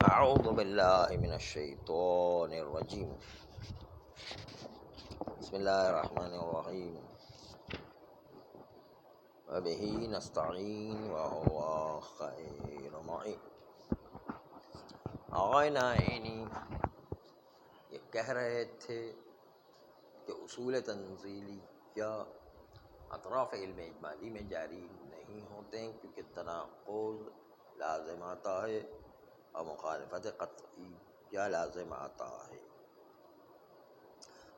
اعوذ باللہ من الشیطان الرجیم بسم اللہ الرحمن الرحیم وبہ نستعین وہو خیر معین۔ آقائے نائینی یہ کہہ رہے تھے کہ اصول تنزیلی یا اطراف علم اجمالی میں جاری نہیں ہوتے ہیں کیونکہ تناقض لازم آتا ہے اور مخالفت قطعی یا لازم آتا ہے۔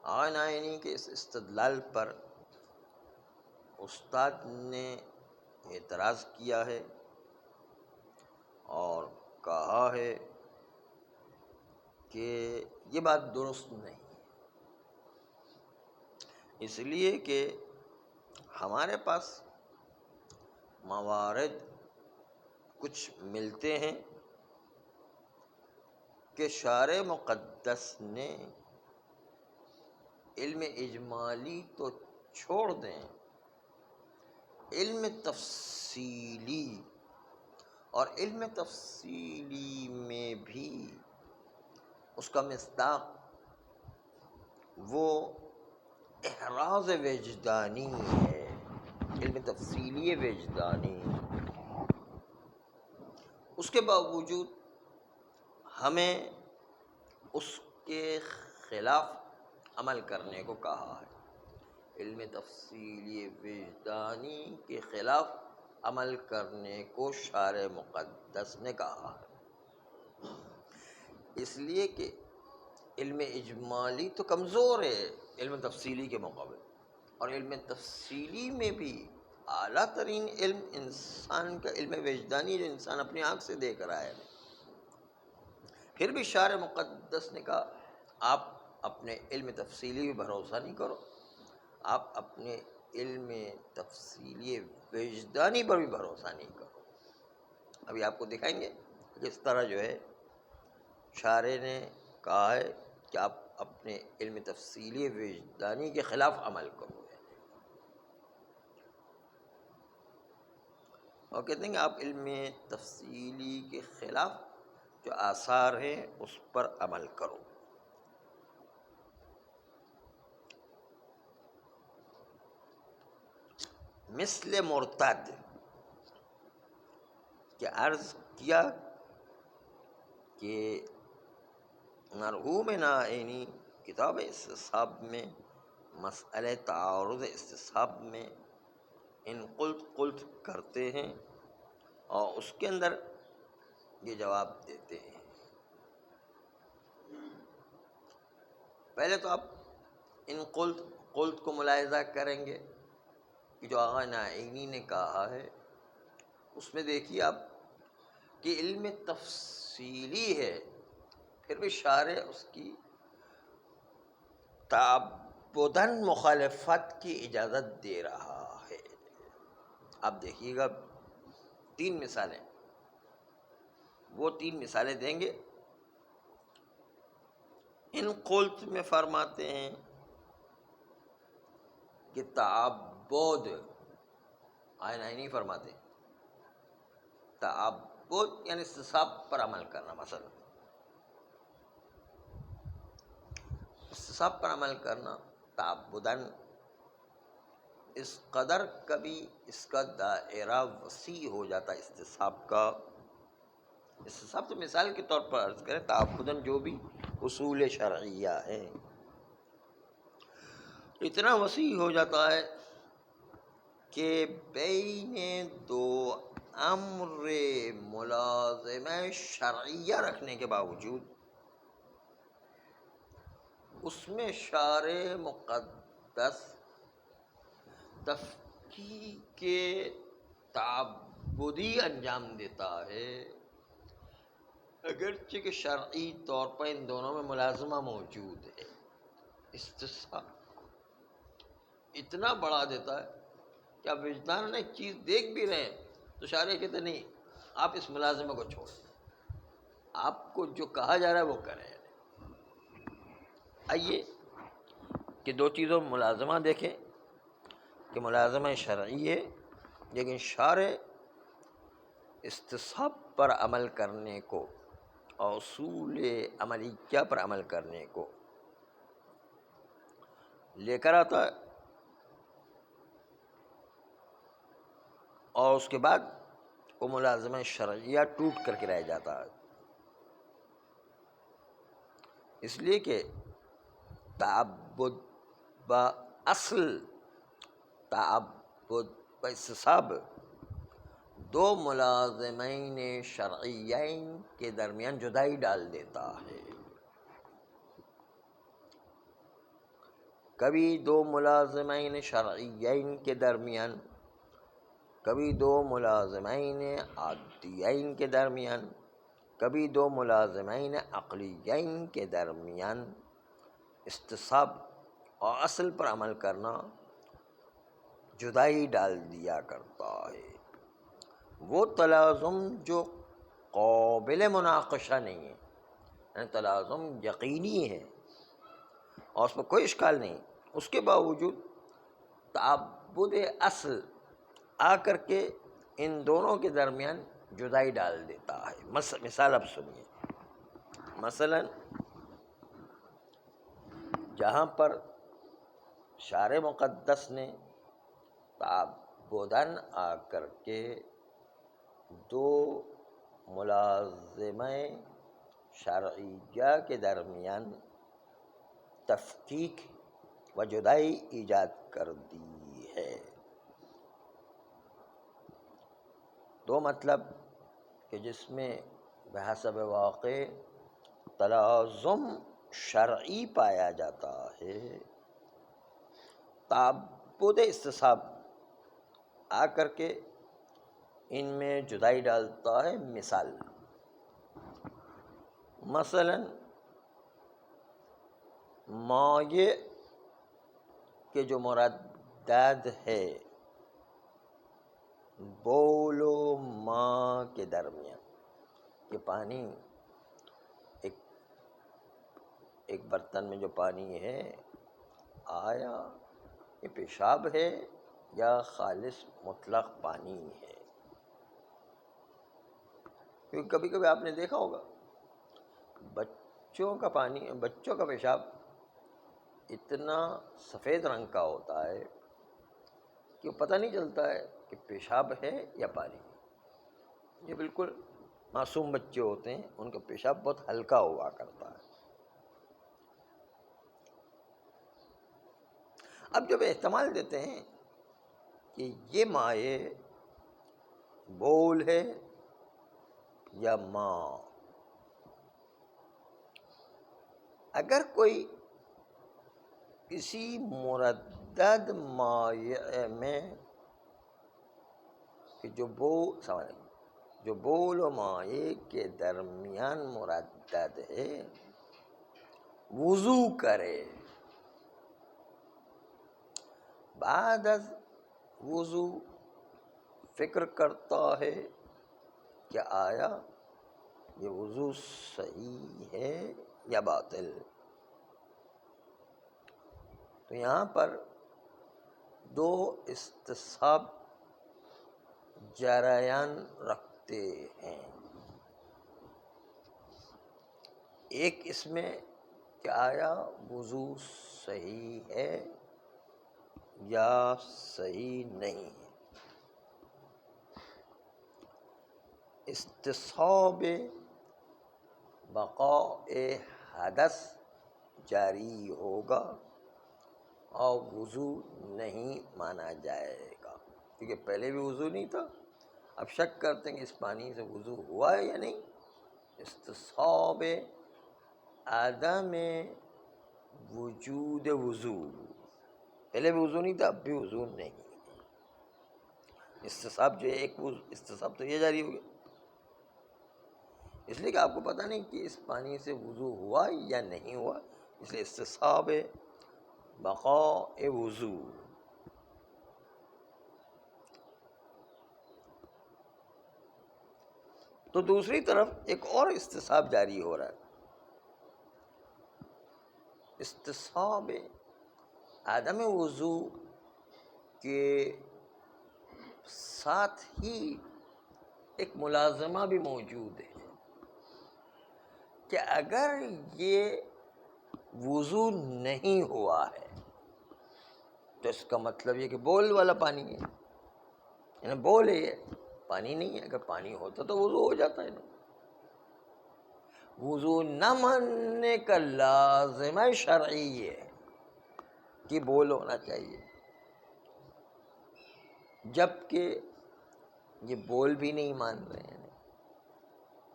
آقائے نائینی کے اس استدلال پر استاد نے اعتراض کیا ہے اور کہا ہے کہ یہ بات درست نہیں، اس لیے کہ ہمارے پاس موارد کچھ ملتے ہیں کہ شارع مقدس نے علم اجمالی تو چھوڑ دیں، علم تفصیلی، اور علم تفصیلی میں بھی اس کا مصداق وہ احراز وجدانی ہے، علم تفصیلی وجدانی۔ اس کے باوجود ہمیں اس کے خلاف عمل کرنے کو کہا ہے، علم تفصیلی وجدانی کے خلاف عمل کرنے کو شارع مقدس نے کہا ہے، اس لیے کہ علم اجمالی تو کمزور ہے علم تفصیلی کے مقابلے، اور علم تفصیلی میں بھی اعلیٰ ترین علم انسان کا علم وجدانی جو انسان اپنی آنکھ سے دیکھ رہا ہے، پھر بھی شارع مقدس نے کہا آپ اپنے علم تفصیلی بھی بھروسہ نہیں کرو، آپ اپنے علم تفصیلی وجدانی پر بھی بھروسہ نہیں کرو۔ ابھی آپ کو دکھائیں گے کس طرح جو ہے شارع نے کہا ہے کہ آپ اپنے علم تفصیلی وجدانی کے خلاف عمل کرو، اور کہتے ہیں کہ آپ علم تفصیلی کے خلاف جو آثار ہیں اس پر عمل کرو۔ مثل مرتد کہ عرض کیا کہ مرحوم نائینی کتاب استصحاب میں مسئلہ تعارض استصحاب میں ان قلت کرتے ہیں اور اس کے اندر یہ جواب دیتے ہیں۔ پہلے تو آپ ان قلت کو ملاحظہ کریں گے کہ جو آقا نائینی نے کہا ہے اس میں دیکھیے آپ کہ علم تفصیلی ہے، پھر بھی شارع اس کی تعبداً مخالفت کی اجازت دے رہا ہے۔ آپ دیکھیے گا تین مثالیں، وہ تین مثالیں دیں گے۔ ان قلت میں فرماتے ہیں کہ تعبد، آئینی فرماتے ہیں تعبد یعنی استصحاب پر عمل کرنا، مثلا استصحاب پر عمل کرنا تعبداً، اس قدر کبھی اس کا دائرہ وسیع ہو جاتا ہے استصحاب کا۔ استصحاب تو مثال کے طور پر عرض کریں، تعبداً جو بھی اصول شرعیہ ہیں اتنا وسیع ہو جاتا ہے کہ بین دو امر ملازمہ شرعیہ رکھنے کے باوجود اس میں شارع مقدس تفکیک تعبدی انجام دیتا ہے، اگرچہ کہ شرعی طور پر ان دونوں میں ملازمہ موجود ہے۔ استصحاب اتنا بڑھا دیتا ہے کہ آپ وجدان ایک چیز دیکھ بھی رہے ہیں تو شارع کہتے نہیں آپ اس ملازمہ کو چھوڑیں، آپ کو جو کہا جا رہا ہے وہ کریں۔ آئیے کہ دو چیزوں میں ملازمہ دیکھیں کہ ملازمہ شرعی ہے، لیکن شارع استصحاب پر عمل کرنے کو اصول عملیہ پر عمل کرنے کو لے کر آتا ہے، اور اس کے بعد وہ ملازمہ شرعیہ ٹوٹ کر کے رہ جاتا ہے، اس لیے کہ تعبد با اصل، تعبد با استصحاب دو ملازمین شرعیین کے درمیان جدائی ڈال دیتا ہے۔ کبھی دو ملازمین شرعیین کے درمیان، کبھی دو ملازمین عادیین کے درمیان، کبھی دو ملازمین عقلیین کے درمیان استصحاب اور اصل پر عمل کرنا جدائی ڈال دیا کرتا ہے۔ وہ تلازم جو قابل مناقشہ نہیں ہے، یعنی تلازم یقینی ہے اور اس میں کوئی اشکال نہیں، اس کے باوجود تعبد اصل آ کر کے ان دونوں کے درمیان جدائی ڈال دیتا ہے۔ مثال اب سنیے، مثلا جہاں پر شارع مقدس نے تعبداً آ کر کے دو ملازمہ شرعیہ کے درمیان تفکیک و جدائی ایجاد کر دی ہے، دو مطلب کہ جس میں بحسب واقع تلازم شرعی پایا جاتا ہے، تعبد استصحاب آ کر کے ان میں جدائی ڈالتا ہے۔ مثلا مائع کے جو مردد ہے بول و ماء کے درمیان، یہ پانی ایک برتن میں جو پانی ہے، آیا یہ پیشاب ہے یا خالص مطلق پانی ہے؟ کیونکہ کبھی کبھی آپ نے دیکھا ہوگا بچوں کا پیشاب اتنا سفید رنگ کا ہوتا ہے کہ پتہ نہیں چلتا ہے کہ پیشاب ہے یا پانی ہے۔ یہ بالکل معصوم بچے ہوتے ہیں، ان کا پیشاب بہت ہلکا ہوا کرتا ہے۔ اب جب احتمال دیتے ہیں کہ یہ مائع بول ہے یا ماء، اگر کوئی کسی مردد مائع میں کہ جو بول و مائع کے درمیان مردد ہے وضو کرے، بعد از وضو فکر کرتا ہے کہ آیا یہ وضو صحیح ہے یا باطل، تو یہاں پر دو استصحاب جریان رکھتے ہیں، ایک اس میں کہ آیا وضو صحیح ہے یا صحیح نہیں ہے۔ استصحاب بقاء حدث جاری ہوگا اور وضو نہیں مانا جائے گا، کیونکہ پہلے بھی وضو نہیں تھا، اب شک کرتے ہیں کہ اس پانی سے وضو ہوا ہے یا نہیں۔ استصحاب عدم وجود وضو، پہلے بھی وضو نہیں تھا اب بھی وضو نہیں، استصحاب جو ہے ایک استصحاب تو یہ جاری ہو گیا، اس لیے کہ آپ کو پتہ نہیں کہ اس پانی سے وضو ہوا یا نہیں ہوا، اس لیے استصحاب بقاء وضو۔ تو دوسری طرف ایک اور استصحاب جاری ہو رہا ہے، استصحاب عدم وضو کے ساتھ ہی ایک ملازمہ بھی موجود ہے، کہ اگر یہ وضو نہیں ہوا ہے تو اس کا مطلب یہ کہ بول والا پانی ہے، یعنی بول ہے، یہ پانی نہیں ہے. اگر پانی ہوتا تو وضو ہو جاتا ہے نا. وضو نہ ماننے کا لازمہ شرعی ہے کہ بول ہونا چاہیے، جبکہ یہ بول بھی نہیں مان رہے ہیں.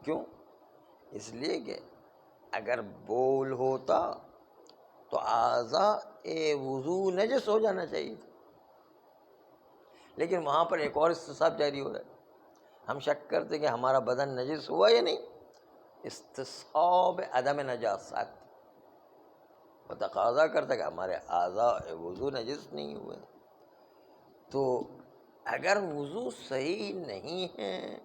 کیوں؟ اس لیے کہ اگر بول ہوتا تو اعضاء وضو نجس ہو جانا چاہیے، لیکن وہاں پر ایک اور استصحاب جاری ہو رہا ہے. ہم شک کرتے کہ ہمارا بدن نجس ہوا یا نہیں. استصحاب عدم نجاست، وہ تقاضا کرتا کہ ہمارے اعضاء وضو نجس نہیں ہوئے. تو اگر وضو صحیح نہیں ہے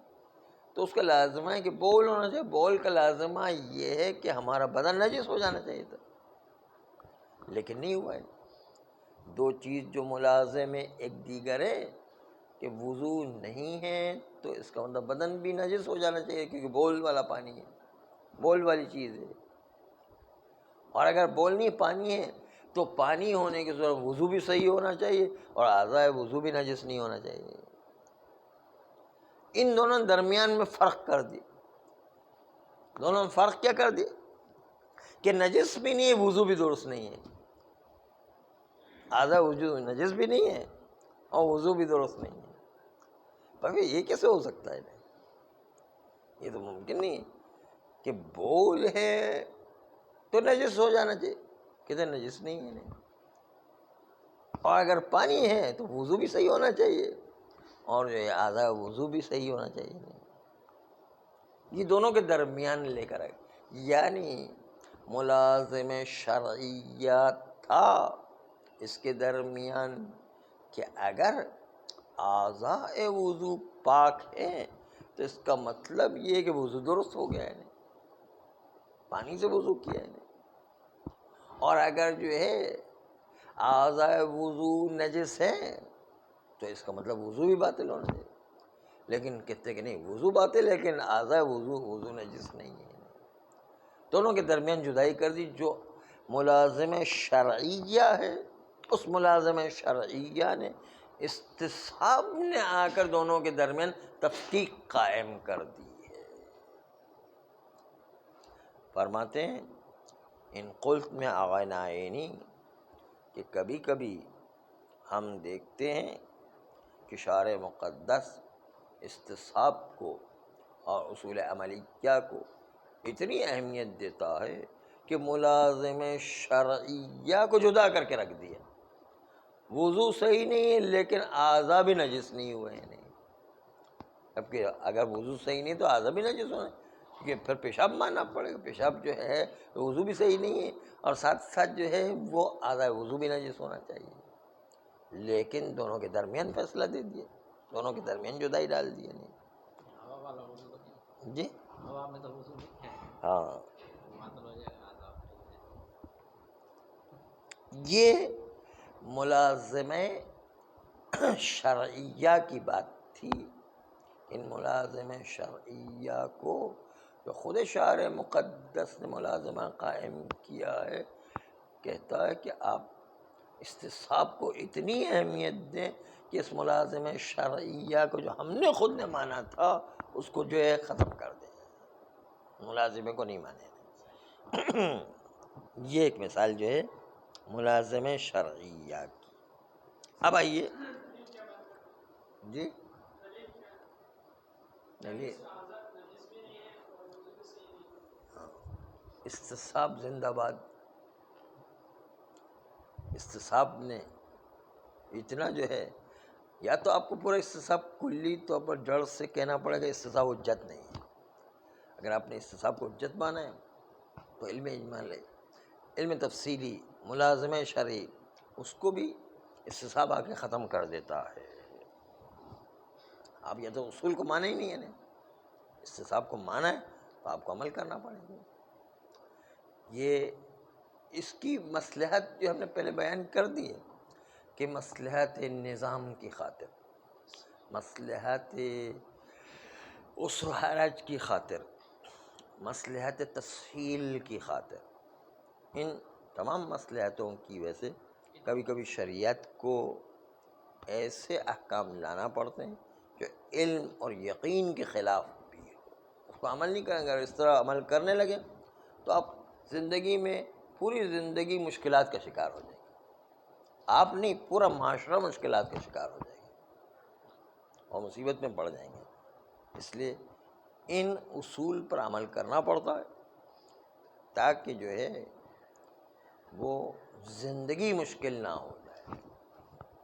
تو اس کا لازمہ ہے کہ بول ہونا چاہیے. بول کا لازمہ یہ ہے کہ ہمارا بدن نجس ہو جانا چاہیے تھا، لیکن نہیں ہوا ہے. دو چیز جو ملازم ہے ایک دیگر ہے، کہ وضو نہیں ہے تو اس کا مطلب بدن بھی نجس ہو جانا چاہیے، کیونکہ بول والا پانی ہے، بول والی چیز ہے. اور اگر بول نہیں پانی ہے تو پانی ہونے کی صورت وضو بھی صحیح ہونا چاہیے اور اعضاء وضو بھی نجس نہیں ہونا چاہیے. ان دونوں درمیان میں فرق کر دی. دونوں میں فرق کیا کر دی کہ نجس بھی نہیں ہے، وضو بھی درست نہیں ہے. اعضاء وضو نجس بھی نہیں ہے اور وضو بھی درست نہیں ہے. بھائی یہ کیسے ہو سکتا ہے؟ یہ تو ممکن نہیں ہے کہ بول ہے تو نجس ہو جانا چاہیے، کہتے نجس نہیں ہے. اور اگر پانی ہے تو وضو بھی صحیح ہونا چاہیے اور اعضاء وضو بھی صحیح ہونا چاہیے. یہ دونوں کے درمیان لے کر آئے، یعنی ملازم شرعیہ تھا اس کے درمیان کہ اگر اعضاء وضو پاک ہے تو اس کا مطلب یہ ہے کہ وضو درست ہو گیا ہے، پانی سے وضو کیا ہے. اور اگر جو ہے اعضاء وضو نجس ہے تو اس کا مطلب وضو بھی باطل ہونا چاہیے. لیکن کہتے کہ نہیں، وضو باطل ہے لیکن اعضاء وضو نجس نہیں ہے. دونوں کے درمیان جدائی کر دی. جو ملازم شرعیہ ہے اس ملازم شرعیہ نے استصحاب نے آ کر دونوں کے درمیان تفریق قائم کر دی ہے. فرماتے ہیں ان قلت میں اغنائنی کہ کبھی کبھی ہم دیکھتے ہیں کہ شارع مقدس استصحاب کو اور اصول عملیہ کو اتنی اہمیت دیتا ہے کہ ملازم شرعیہ کو جدا کر کے رکھ دیا. وضو صحیح نہیں ہے لیکن اعضاء بھی نجس نہیں ہوئے ہیں. جبکہ اگر وضو صحیح نہیں تو اعضاء بھی نجس ہوئے، کیونکہ پھر پیشاب ماننا پڑے گا. پیشاب جو ہے وضو بھی صحیح نہیں ہے اور ساتھ ساتھ جو ہے وہ اعضاء وضو بھی نجس ہونا چاہیے. لیکن دونوں کے درمیان فیصلہ دے دیا، دونوں کے درمیان جدائی ڈال دی. جی ہاں، یہ ملازم شرعیہ کی بات تھی. ان ملازم شرعیہ کو جو خود شارع مقدس نے ملازمہ قائم کیا ہے، کہتا ہے کہ آپ استصحاب کو اتنی اہمیت دیں کہ اس ملازم شرعیہ کو جو ہم نے خود نے مانا تھا اس کو جو ہے ختم کر دیں، ملازمے کو نہیں مانے. یہ ایک مثال جو ہے ملازم شرعیہ کی. اب آئیے جی استصحاب زندہ باد. استصحاب نے اتنا جو ہے، یا تو آپ کو پورا استصحاب کلی طور پر جڑ سے کہنا پڑے گا استصحاب حجت نہیں ہے. اگر آپ نے استصحاب کو حجت مانا ہے تو علم اجمال ہے، علم تفصیلی ملازم شرعی اس کو بھی استصحاب آ کے ختم کر دیتا ہے. آپ یا تو اصول کو مانا ہی نہیں ہے نا، استصحاب کو مانا ہے تو آپ کو عمل کرنا پڑے گا. یہ اس کی مصلحت جو ہم نے پہلے بیان کر دی ہے کہ مصلحت نظام کی خاطر، مصلحت اسر و حرج کی خاطر مصلحت تسہیل کی خاطر ان تمام مصلحتوں کی وجہ سے کبھی کبھی شریعت کو ایسے احکام لانا پڑتے ہیں جو علم اور یقین کے خلاف بھی ہو، اس کو عمل نہیں کریں گے. اگر اس طرح عمل کرنے لگے تو آپ زندگی میں پوری زندگی مشکلات کا شکار ہو جائیں گے. آپ نہیں، پورا معاشرہ مشکلات کا شکار ہو جائے گا اور مصیبت میں پڑ جائیں گے. اس لیے ان اصول پر عمل کرنا پڑتا ہے تاکہ جو ہے وہ زندگی مشکل نہ ہو جائے،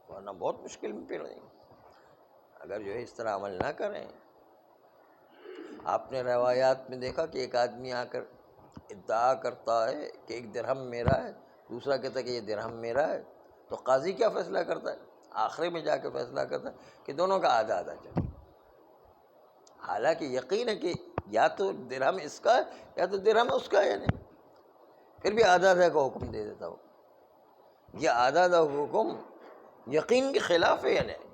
ورنہ بہت مشکل میں پڑ جائیں گے اگر جو ہے اس طرح عمل نہ کریں. آپ نے روایات میں دیکھا کہ ایک آدمی آ کر ادعا کرتا ہے کہ ایک درہم میرا ہے، دوسرا کہتا ہے کہ یہ درہم میرا ہے، تو قاضی کیا فیصلہ کرتا ہے؟ آخر میں جا کے فیصلہ کرتا ہے کہ دونوں کا آدھا آدھا چلے. حالانکہ یقین ہے کہ یا تو درہم اس کا ہے یا تو درہم اس کا ہے، نہیں، پھر بھی آدھا آدھا کا حکم دے دیتا ہو. یہ آدھا آدھا حکم یقین کے خلاف ہے یا نہیں؟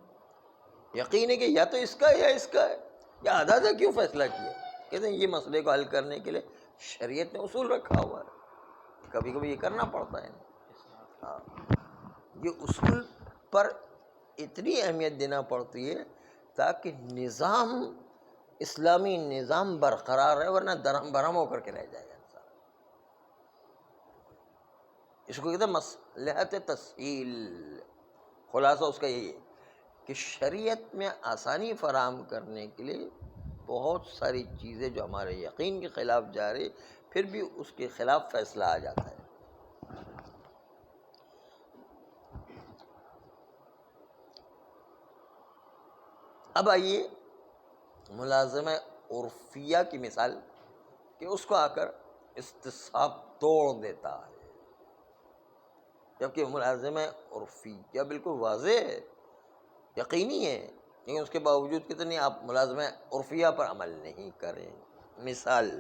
یقین ہے کہ یا تو اس کا ہے یا اس کا ہے، یا آدھا آدھا کیوں فیصلہ کیا؟ کہتے ہیں یہ مسئلے کو حل کرنے کے لیے شریعت نے اصول رکھا ہوا ہے، کبھی کبھی یہ کرنا پڑتا ہے. ہاں، یہ اصول پر اتنی اہمیت دینا پڑتی ہے تاکہ نظام، اسلامی نظام برقرار رہے، ورنہ درہم برہم ہو کر کے رہ جائے گا انسان. اس کو کہتے ہیں مصلحت تسہیل. خلاصہ اس کا یہی ہے کہ شریعت میں آسانی فراہم کرنے کے لیے بہت ساری چیزیں جو ہمارے یقین کے خلاف جا رہی، پھر بھی اس کے خلاف فیصلہ آ جاتا ہے. اب آئیے ملازمہ عرفیہ کی مثال کہ اس کو آ کر استصحاب توڑ دیتا ہے، جبکہ ملازمہ عرفیہ بالکل واضح ہے، یقینی ہے، لیکن اس کے باوجود کتنی آپ ملازمہ عرفیہ پر عمل نہیں کریں. مثال،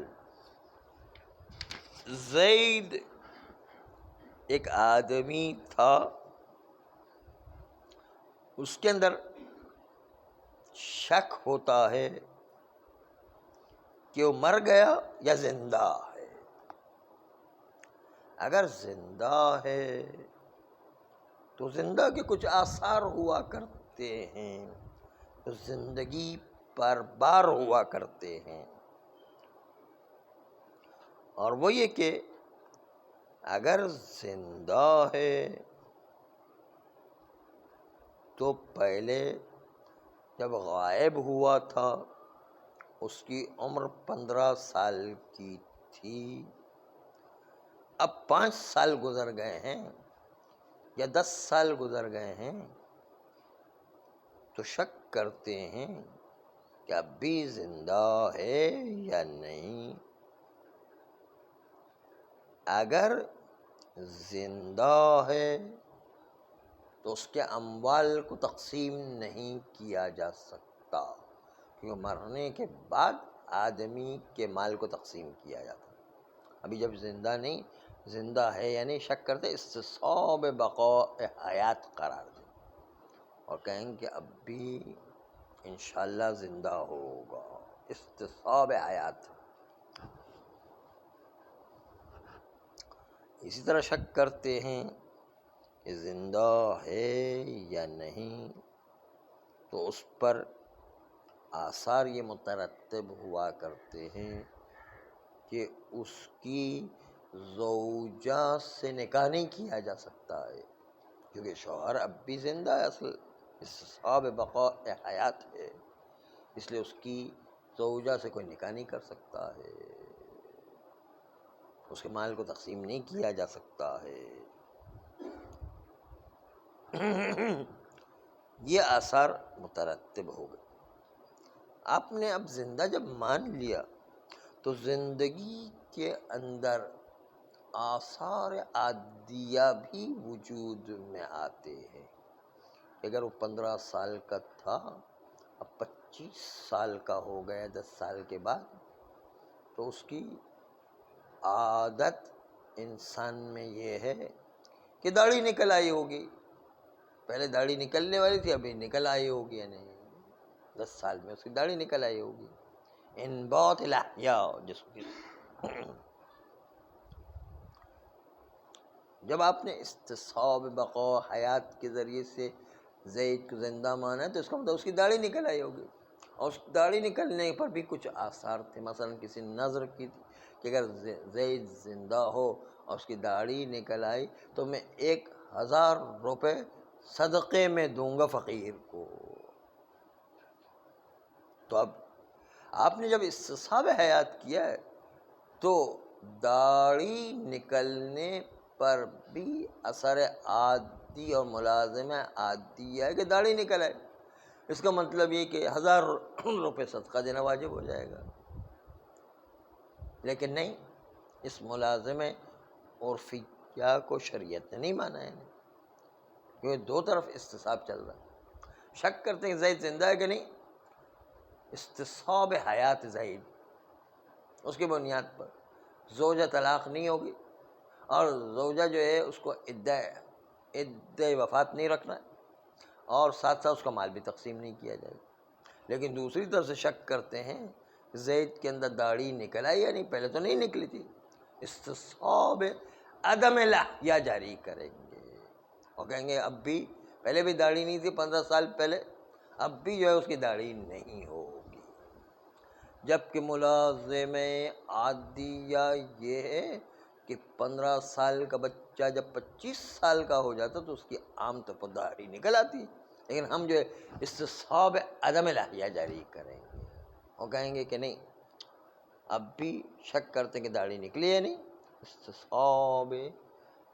زید ایک آدمی تھا، اس کے اندر شک ہوتا ہے کہ وہ مر گیا یا زندہ ہے. اگر زندہ ہے تو زندہ کے کچھ آثار ہوا کرتے ہیں تو زندگی پر بار ہوا کرتے ہیں، اور وہ یہ کہ اگر زندہ ہے تو پہلے جب غائب ہوا تھا اس کی عمر 15 سال کی تھی، اب 5 سال گزر گئے ہیں یا 10 سال گزر گئے ہیں تو شک کرتے ہیں کہ اب بھی زندہ ہے یا نہیں. اگر زندہ ہے تو اس کے اموال کو تقسیم نہیں کیا جا سکتا، کیونکہ مرنے کے بعد آدمی کے مال کو تقسیم کیا جاتا ہے. ابھی جب زندہ نہیں، زندہ ہے یعنی شک کرتے استصحاب بقاء حیات قرار دیں اور کہیں کہ اب بھی انشاءاللہ زندہ ہوگا. استصحاب حیات. اسی طرح شک کرتے ہیں کہ زندہ ہے یا نہیں تو اس پر آثار یہ مترتب ہوا کرتے ہیں کہ اس کی زوجہ سے نکاح نہیں کیا جا سکتا ہے، کیونکہ شوہر اب بھی زندہ ہے، اصل استصحاب بقاء حیات ہے، اس لیے اس کی زوجہ سے کوئی نکاح نہیں کر سکتا ہے، اس کے مال کو تقسیم نہیں کیا جا سکتا ہے. یہ آثار مترتب ہو گئے. آپ نے اب زندہ جب مان لیا تو زندگی کے اندر آثار عادیہ بھی وجود میں آتے ہیں. اگر وہ 15 سال کا تھا، اب 25 سال کا ہو گیا 10 سال کے بعد، تو اس کی عادت انسان میں یہ ہے کہ داڑھی نکل آئی ہوگی. پہلے داڑھی نکلنے والی تھی، ابھی نکل آئی ہوگی، یعنی 10 سال میں اس کی داڑھی نکل آئی ہوگی. انبات الاحیاء جس کی جب آپ نے استصحاب بقا حیات کے ذریعے سے زید کو زندہ مانا ہے تو اس کا مطلب اس کی داڑھی نکل آئی ہوگی، اور اس داڑھی نکلنے پر بھی کچھ آثار تھے، مثلا کسی نظر کی تھی کہ اگر زید زندہ ہو اور اس کی داڑھی نکل آئی تو میں 1000 روپے صدقے میں دوں گا فقیر کو۔ تو اب آپ نے جب استصحاب حیات کیا ہے تو داڑھی نکلنے پر بھی اثر عادی اور ملازمہ عادی ہے کہ داڑھی نکل آئے، اس کا مطلب یہ کہ 1000 روپے صدقہ دینا واجب ہو جائے گا، لیکن نہیں، اس ملازمہ عرفیہ کو شریعت نے نہیں مانا ہے، کیونکہ دو طرف استصحاب چل رہا ہے۔ شک کرتے ہیں زید زندہ ہے کہ نہیں، استصحاب حیات زید، اس کی بنیاد پر زوجہ طلاق نہیں ہوگی، اور زوجہ جو ہے اس کو عدہ وفات نہیں رکھنا ہے، اور ساتھ ساتھ اس کا مال بھی تقسیم نہیں کیا جائے گا۔ لیکن دوسری طرف سے شک کرتے ہیں زید کے اندر داڑھی نکل آئی یا نہیں، پہلے تو نہیں نکلی تھی، استصحاب عدم الاحیا جاری کریں گے اور کہیں گے اب بھی، پہلے بھی داڑھی نہیں تھی 15 سال پہلے، اب بھی جو ہے اس کی داڑھی نہیں ہوگی۔ جبکہ ملازم عادیہ یہ ہے کہ 15 سال کا بچہ جب 25 سال کا ہو جاتا تو اس کی عام طور پر داڑھی نکل آتی، لیکن ہم جو ہے استصحاب عدم الاحیا جاری کریں گے اور کہیں گے کہ نہیں، اب بھی شک کرتے کہ داڑھی نکلی ہے نہیں، استصحاب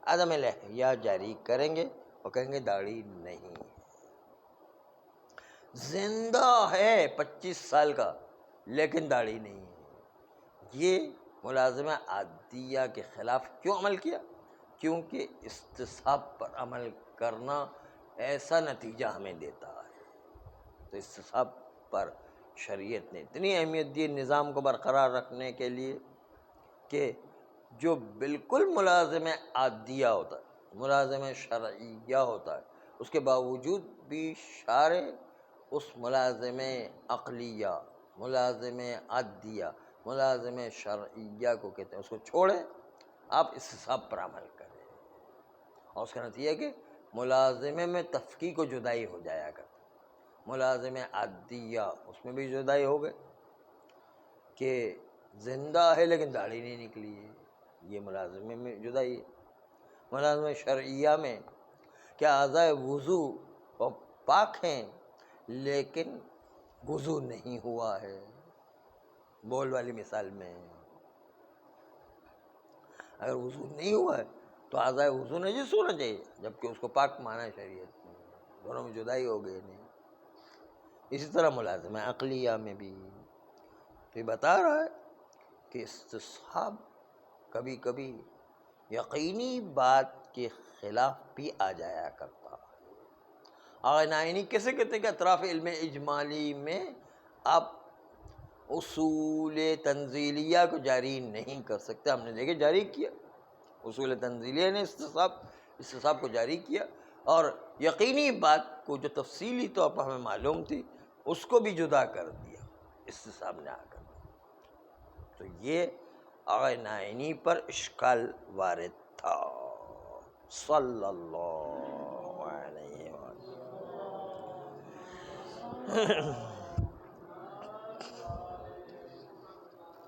عدم الاحیا جاری کریں گے اور کہیں گے داڑھی نہیں، زندہ ہے 25 سال کا لیکن داڑھی نہیں ہے۔ یہ ملازمہ عادیہ کے خلاف کیوں عمل کیا؟ کیونکہ استصحاب پر عمل کرنا ایسا نتیجہ ہمیں دیتا ہے، تو استصحاب پر شریعت نے اتنی اہمیت دی نظام کو برقرار رکھنے کے لیے کہ جو بالکل ملازمہ عادیہ ہوتا ہے، ملازمہ شرعیہ ہوتا ہے، اس کے باوجود بھی شارع اس ملازمہ عقلیہ، ملازمہ عادیہ، ملازمہ شرعیہ کو کہتے ہیں، اس کو چھوڑیں، آپ استصحاب پر عمل کریں، اور اس کا نتیجہ ہے کہ ملازمے میں تفکیک و جدائی ہو جایا کرتا، ملازمہ عادیہ اس میں بھی جدائی ہو گئے کہ زندہ ہے لیکن داڑھی نہیں نکلی ہے، یہ ملازمے میں جدائی ہے۔ ملازمہ شرعیہ میں کیا اعضاء وضو اور پاک ہیں لیکن وضو نہیں ہوا ہے، بول والی مثال میں اگر وضو نہیں ہوا ہے تو اعضاء وضو نجس ہونا چاہیے، جبکہ اس کو پاک مانا ہے شریعت میں، دونوں میں جدائی ہو گئی نہیں۔ اسی طرح ملازمہ عقلیہ میں بھی تو یہ بتا رہا ہے کہ استصحاب کبھی کبھی یقینی بات کے خلاف بھی آ جایا کرتا ہے۔ آغا نائینی کیسے کہتے ہیں کہ اطراف علم اجمالی میں آپ اصول تنزیلیہ کو جاری نہیں کر سکتے، ہم نے دیکھے جاری کیا، اصول تنزیلیہ نے استصحاب کو جاری کیا، اور یقینی بات کو جو تفصیلی طور پر ہمیں معلوم تھی اس کو بھی جدا کر دیا استصحاب نے آ کر۔ تو یہ آغا نائینی پر اشکال وارد تھا۔ صلی اللہ علیہ وسلم